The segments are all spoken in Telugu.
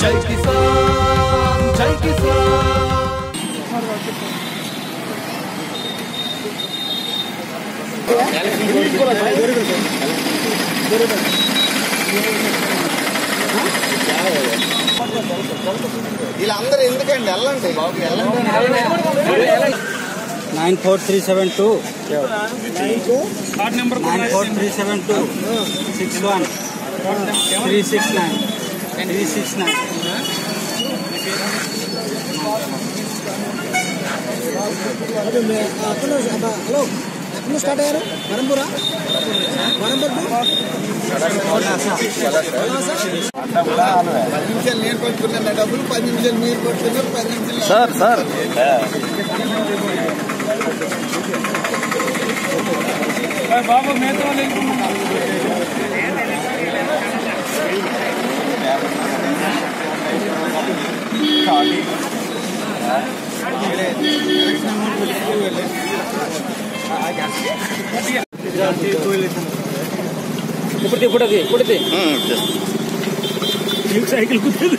జై కిసాన్ జై కిసాన్ వీళ్ళందరూ ఎందుకండి వెళ్ళండి బాబు వెళ్ళండి 94372 94372 61 369 369 హలో ఎప్పుడు స్టార్ట్ అయ్యారు వరంపురా వరంపూర్ 10 నిమిషాలు నేను పట్టుకున్నాను డబ్బులు 10 నిమిషాలు మీరు పట్టుకున్నారు 10 నిమిషాలు సార్ బాబు మేతో ఇప్పుడు సైకిల్ కుదురు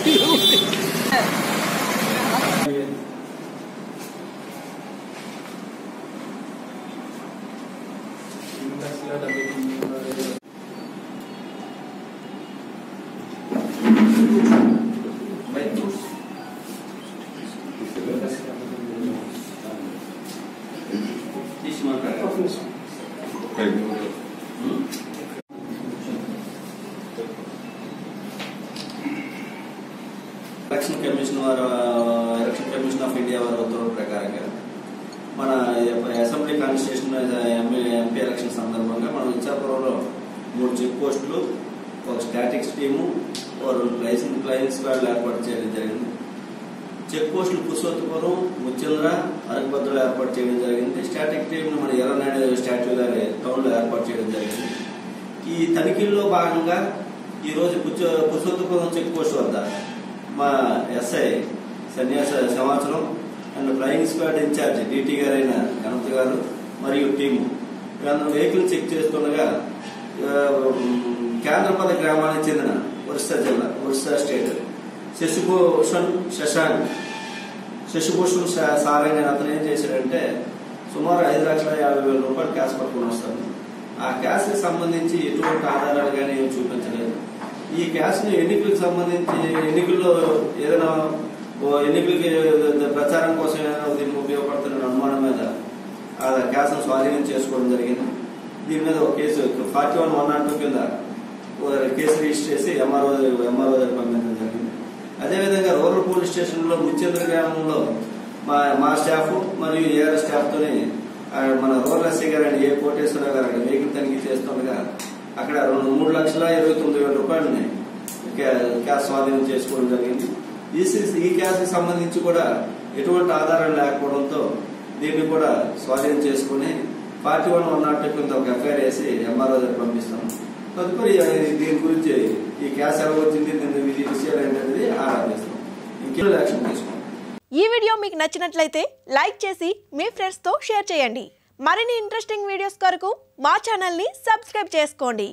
ఎలక్షన్ కమిషన్ ఆఫ్ ఇండియా వారి ఉత్తర్వుల ప్రకారంగా మన అసెంబ్లీ కాన్స్టిట్యూషన్ ఎంపీ ఎలక్షన్ సందర్భంగా మనం ఇచ్చాపురంలో 3 చెక్ పోస్టులు, ఒక స్టాటిక్స్ టీము, 2 ఫ్లయింగ్ స్క్వాడ్లు ఏర్పాటు చేయడం జరిగింది. చెక్ పోస్టులు పురుషోత్తపురం, ముచ్చింద్ర, అరకబద్దులో ఏర్పాటు చేయడం జరిగింది. స్టాటిక్ టీంను మన ఎర్రనాయుడు స్టాట్యూ గారి టౌన్లో ఏర్పాటు చేయడం జరిగింది. ఈ తనిఖీల్లో భాగంగా ఈరోజు పురుషోత్తపురం చెక్ పోస్ట్ వద్ద మా ఎస్ఐ సన్యాస సంవత్సరం and flying squad incharge DT గారైన గణపతి గారు మరియు టీము వెహికల్ చెక్ చేస్తుండగా కేంద్రపద గ్రామానికి చెందిన ఒరిస్సా జిల్లా, ఒరిస్సా స్టేట్ శశిభూషణ్ సారంగ్ అని అతను ఏం చేశాడంటే సుమారు 5,50,000 రూపాయలు క్యాష్ పట్టుకుని వస్తాడు. ఆ క్యాష్ కి సంబంధించి ఎటువంటి ఆధారాలు కానీ ఏమి చూపించలేదు. ఈ క్యాష్ ని ఎన్నికలకు సంబంధించి ఎన్నికల్లో ఏదైనా ఎన్నికలకి ప్రచారం కోసం ఏదైనా దీనికి ఉపయోగపడుతున్న అనుమానం మీద ఆ క్యాష్ ను స్వాధీనం చేసుకోవడం జరిగింది. దీని మీద ఒక కేసు 41-102 కింద కేసు రిజిస్టర్ చేసి ఎంఆర్ఓ దగ్గర పంపించడం జరిగింది. అదేవిధంగా రూరల్ పోలీస్ స్టేషన్ లో ముచ్చేంద్ర గ్రామంలో మా స్టాఫ్ మరియు ఏఆర్ స్టాఫ్ తోని మన రూరల్ ఎస్ఐ గారు ఏ కోటేశ్వరరావు గారు అక్కడ వెహికల్ తనిఖీ చేస్తుండగా అక్కడ 3,29,000 రూపాయలని క్యాష్ స్వాధీనం చేసుకోవడం జరిగింది. ఈ క్యాష్ కి సంబంధించి కూడా ఎటువంటి ఆధారాలు లేకపోవడంతో దీన్ని కూడా స్వాధీనం చేసుకుని 41-102 కింద ఒక ఎఫ్ఐఆర్ వేసి ఎంఆర్ఓ దగ్గర పంపిస్తాం. తదుపరి దీని గురించి ఈ క్యాష్ ఎలా వచ్చింది, దీని విషయాలు ఏంటనేది ఆరాధిస్తాం. ఇంకేం యాక్షన్ తీసుకోండి. ఈ వీడియో మీకు నచ్చినట్లయితే లైక్ చేసి మీ ఫ్రెండ్స్ తో షేర్ చేయండి. మరిన్ని ఇంట్రెస్టింగ్ వీడియోస్ కొరకు మా ఛానల్ ని సబ్స్క్రైబ్ చేసుకోండి.